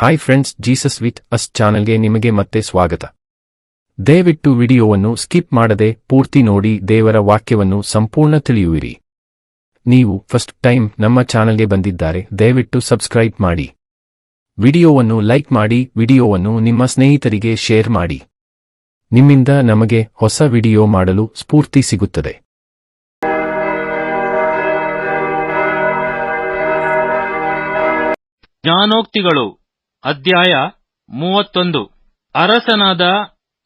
Hi friends, Jesus with us ಚಾನೆಲ್ಗೆ ನಿಮಗೆ ಮತ್ತೆ ಸ್ವಾಗತ. ದಯವಿಟ್ಟು ವಿಡಿಯೋವನ್ನು ಸ್ಕಿಪ್ ಮಾಡದೆ ಪೂರ್ತಿ ನೋಡಿ ದೇವರ ವಾಕ್ಯವನ್ನು ಸಂಪೂರ್ಣ ತಿಳಿಯುವಿರಿ. ನೀವು ಫಸ್ಟ್ ಟೈಮ್ ನಮ್ಮ ಚಾನೆಲ್ಗೆ ಬಂದಿದ್ದಾರೆ, ದಯವಿಟ್ಟು ಸಬ್ಸ್ಕ್ರೈಬ್ ಮಾಡಿ. ವಿಡಿಯೋವನ್ನು ಲೈಕ್ ಮಾಡಿ, ವಿಡಿಯೋವನ್ನು ನಿಮ್ಮ ಸ್ನೇಹಿತರಿಗೆ ಶೇರ್ ಮಾಡಿ. ನಿಮ್ಮಿಂದ ನಮಗೆ ಹೊಸ ವಿಡಿಯೋ ಮಾಡಲು ಸ್ಫೂರ್ತಿ ಸಿಗುತ್ತದೆ. ಜ್ಞಾನೋಕ್ತಿಗಳು ಅಧ್ಯಾಯ 31. ಅರಸನಾದ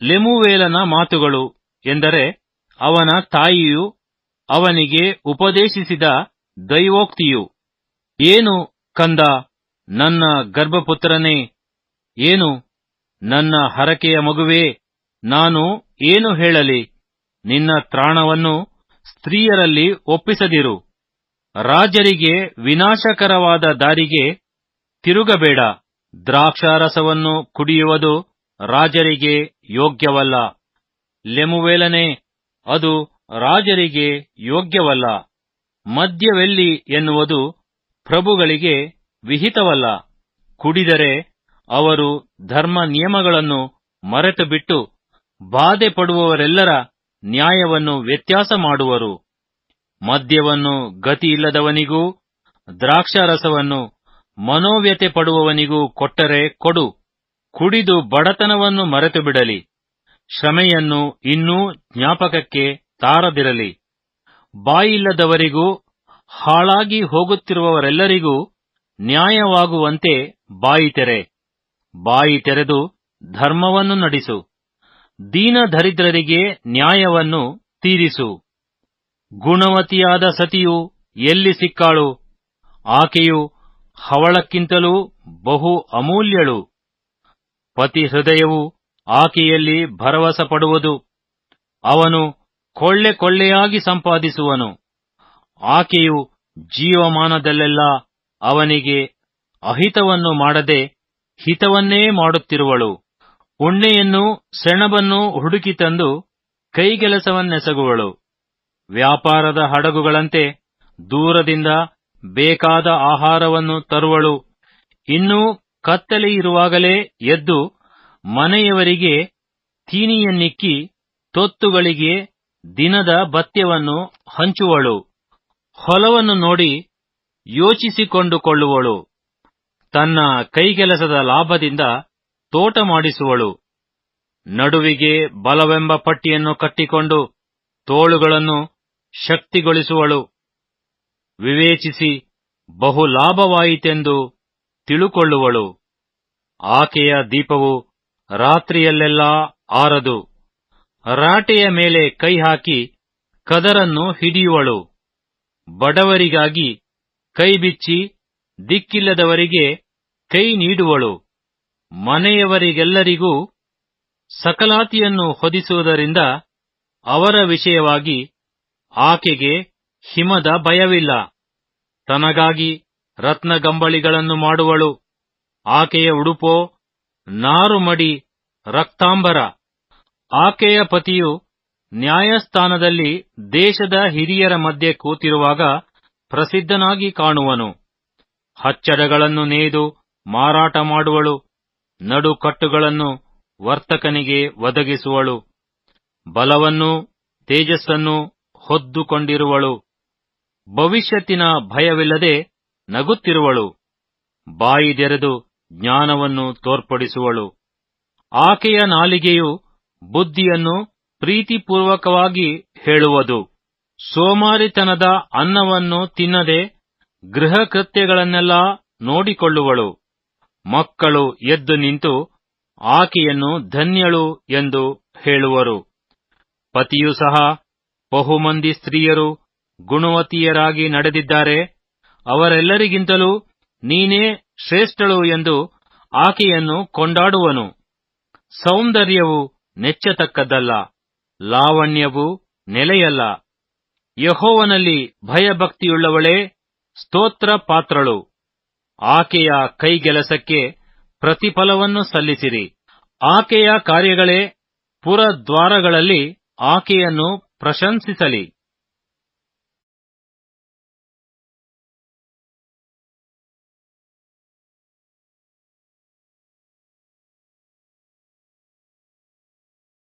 ಲೆಮುವೇಲನ ಮಾತುಗಳು ಎಂದರೆ ಅವನ ತಾಯಿಯು ಅವನಿಗೆ ಉಪದೇಶಿಸಿದ ದೈವೋಕ್ತಿಯು. ಏನು ಕಂದ, ನನ್ನ ಗರ್ಭಪುತ್ರನೇ, ಏನು ನನ್ನ ಹರಕೆಯ ಮಗುವೇ, ನಾನು ಏನು ಹೇಳಲಿ? ನಿನ್ನ ತ್ರಾಣವನ್ನು ಸ್ತ್ರೀಯರಲ್ಲಿ ಒಪ್ಪಿಸದಿರು. ರಾಜರಿಗೆ ವಿನಾಶಕರವಾದ ದಾರಿಗೆ ತಿರುಗಬೇಡ. ದ್ರಾಕ್ಷಾರಸವನ್ನು ಕುಡಿಯುವುದು ರಾಜರಿಗೆ ಯೋಗ್ಯವಲ್ಲ. ಲೆಮುವೇಲನೇ, ಅದು ರಾಜರಿಗೆ ಯೋಗ್ಯವಲ್ಲ. ಮದ್ಯವೆಲ್ಲಿ ಎನ್ನುವುದು ಪ್ರಭುಗಳಿಗೆ ವಿಹಿತವಲ್ಲ. ಕುಡಿದರೆ ಅವರು ಧರ್ಮ ನಿಯಮಗಳನ್ನು ಮರೆತು ಬಿಟ್ಟು ಬಾಧೆ ಪಡುವವರೆಲ್ಲರ ನ್ಯಾಯವನ್ನು ವ್ಯತ್ಯಾಸ ಮಾಡುವರು. ಮದ್ಯವನ್ನು ಗತಿಯಿಲ್ಲದವನಿಗೂ ದ್ರಾಕ್ಷಾರಸವನ್ನು ಮನೋವ್ಯತೆ ಪಡುವವನಿಗೂ ಕೊಟ್ಟರೆ ಕೊಡು. ಕುಡಿದು ಬಡತನವನ್ನು ಮರೆತು ಬಿಡಲಿ. ಶ್ರಮೆಯನ್ನು ಇನ್ನೂ ಜ್ಞಾಪಕಕ್ಕೆ ತಾರದಿರಲಿ. ಬಾಯಿಲ್ಲದವರಿಗೂ ಹಾಳಾಗಿ ಹೋಗುತ್ತಿರುವವರೆಲ್ಲರಿಗೂ ನ್ಯಾಯವಾಗುವಂತೆ ಬಾಯಿ ತೆರೆ. ಬಾಯಿ ತೆರೆದು ಧರ್ಮವನ್ನು ನಡೆಸು. ದೀನ ದರಿದ್ರರಿಗೆ ನ್ಯಾಯವನ್ನು ತೀರಿಸು. ಗುಣವತಿಯಾದ ಸತಿಯು ಎಲ್ಲಿ ಸಿಕ್ಕಾಳು? ಆಕೆಯು ಹವಳಕ್ಕಿಂತಲೂ ಬಹು ಅಮೂಲ್ಯಳು. ಪತಿ ಹೃದಯವು ಆಕೆಯಲ್ಲಿ ಭರವಸೆ ಪಡುವುದು. ಅವನು ಕೊಳ್ಳೆ ಕೊಳ್ಳೆಯಾಗಿ ಸಂಪಾದಿಸುವನು. ಆಕೆಯು ಜೀವಮಾನದಲ್ಲೆಲ್ಲ ಅವನಿಗೆ ಅಹಿತವನ್ನು ಮಾಡದೆ ಹಿತವನ್ನೇ ಮಾಡುತ್ತಿರುವಳು. ಉಣ್ಣೆಯನ್ನು ಸೆಣಬನ್ನು ಹುಡುಕಿ ತಂದು ಕೈಗೆಲಸವನ್ನೆಸಗುವಳು. ವ್ಯಾಪಾರದ ಹಡಗುಗಳಂತೆ ದೂರದಿಂದ ಬೇಕಾದ ಆಹಾರವನ್ನು ತರುವಳು. ಇನ್ನೂ ಕತ್ತಲೆಯಿರುವಾಗಲೇ ಎದ್ದು ಮನೆಯವರಿಗೆ ತೀನಿಯನ್ನಿಕ್ಕಿ ತೊತ್ತುಗಳಿಗೆ ದಿನದ ಭತ್ಯವನ್ನು ಹಂಚುವಳು. ಹೊಲವನ್ನು ನೋಡಿ ಯೋಚಿಸಿಕೊಂಡುಕೊಳ್ಳುವಳು. ತನ್ನ ಕೈಗೆಲಸದ ಲಾಭದಿಂದ ತೋಟ ಮಾಡಿಸುವಳು. ನಡುವಿಗೆ ಬಲವೆಂಬ ಪಟ್ಟಿಯನ್ನು ಕಟ್ಟಿಕೊಂಡು ತೋಳುಗಳನ್ನು ಶಕ್ತಿಗೊಳಿಸುವಳು. ವಿವೇಚಿಸಿ ಬಹು ಲಾಭವಾಯಿತೆಂದು ತಿಳುಕೊಳ್ಳುವಳು. ಆಕೆಯ ದೀಪವು ರಾತ್ರಿಯಲ್ಲೆಲ್ಲಾ ಆರದು. ರಾಟೆಯ ಮೇಲೆ ಕೈ ಹಾಕಿ ಕದರನ್ನು ಹಿಡಿಯುವಳು. ಬಡವರಿಗಾಗಿ ಕೈ ಬಿಚ್ಚಿ ದಿಕ್ಕಿಲ್ಲದವರಿಗೆ ಕೈ ನೀಡುವಳು. ಮನೆಯವರಿಗೆಲ್ಲರಿಗೂ ಸಕಲಾತಿಯನ್ನು ಹೊದಿಸುವುದರಿಂದ ಅವರ ವಿಷಯವಾಗಿ ಆಕೆಗೆ ಹಿಮದ ಭಯವಿಲ್ಲ. ತನಗಾಗಿ ರತ್ನಗಂಬಳಿಗಳನ್ನು ಮಾಡುವಳು. ಆಕೆಯ ಉಡುಪೋ ನಾರುಮಡಿ ರಕ್ತಾಂಬರ. ಆಕೆಯ ಪತಿಯು ನ್ಯಾಯಸ್ಥಾನದಲ್ಲಿ ದೇಶದ ಹಿರಿಯರ ಮಧ್ಯೆ ಕೂತಿರುವಾಗ ಪ್ರಸಿದ್ಧನಾಗಿ ಕಾಣುವನು. ಹಚ್ಚಡಗಳನ್ನು ನೇಯ್ದು ಮಾರಾಟ ಮಾಡುವಳು. ನಡುಕಟ್ಟುಗಳನ್ನು ವರ್ತಕನಿಗೆ ಒದಗಿಸುವಳು. ಬಲವನ್ನೂ ತೇಜಸ್ಸನ್ನೂ ಹೊದ್ದುಕೊಂಡಿರುವಳು. ಭವಿಷ್ಯತ್ತಿನ ಭಯವಿಲ್ಲದೆ ನಗುತ್ತಿರುವಳು. ಬಾಯಿದೆರೆದು ಜ್ಞಾನವನ್ನು ತೋರ್ಪಡಿಸುವಳು. ಆಕೆಯ ನಾಲಿಗೆಯು ಬುದ್ಧಿಯನ್ನು ಪ್ರೀತಿಪೂರ್ವಕವಾಗಿ ಹೇಳುವುದು. ಸೋಮಾರಿತನದ ಅನ್ನವನ್ನು ತಿನ್ನದೆ ಗೃಹ ಕೃತ್ಯಗಳನ್ನೆಲ್ಲಾ ನೋಡಿಕೊಳ್ಳುವಳು. ಮಕ್ಕಳು ಎದ್ದು ನಿಂತು ಆಕೆಯನ್ನು ಧನ್ಯಳು ಎಂದು ಹೇಳುವರು. ಪತಿಯು ಸಹ ಬಹುಮಂದಿ ಸ್ತ್ರೀಯರು ಗುಣವತಿಯರಾಗಿ ನಡೆದಿದ್ದಾರೆ. ಅವರೆಲ್ಲರಿಗಿಂತಲೂ ನೀನೇ ಶ್ರೇಷ್ಠಳು ಎಂದು ಆಕೆಯನ್ನು ಕೊಂಡಾಡುವನು. ಸೌಂದರ್ಯವು ನೆಚ್ಚತಕ್ಕದ್ದಲ್ಲ, ಲಾವಣ್ಯವು ನೆಲೆಯಲ್ಲ. ಯೆಹೋವನಲ್ಲಿ ಭಯಭಕ್ತಿಯುಳ್ಳವಳೇ ಸ್ತೋತ್ರ ಪಾತ್ರಳು. ಆಕೆಯ ಕೈಗೆಲಸಕ್ಕೆ ಪ್ರತಿಫಲವನ್ನು ಸಲ್ಲಿಸಿರಿ. ಆಕೆಯ ಕಾರ್ಯಗಳೇ ಪುರದ್ವಾರಗಳಲ್ಲಿ ಆಕೆಯನ್ನು ಪ್ರಶಂಸಿಸಲಿ.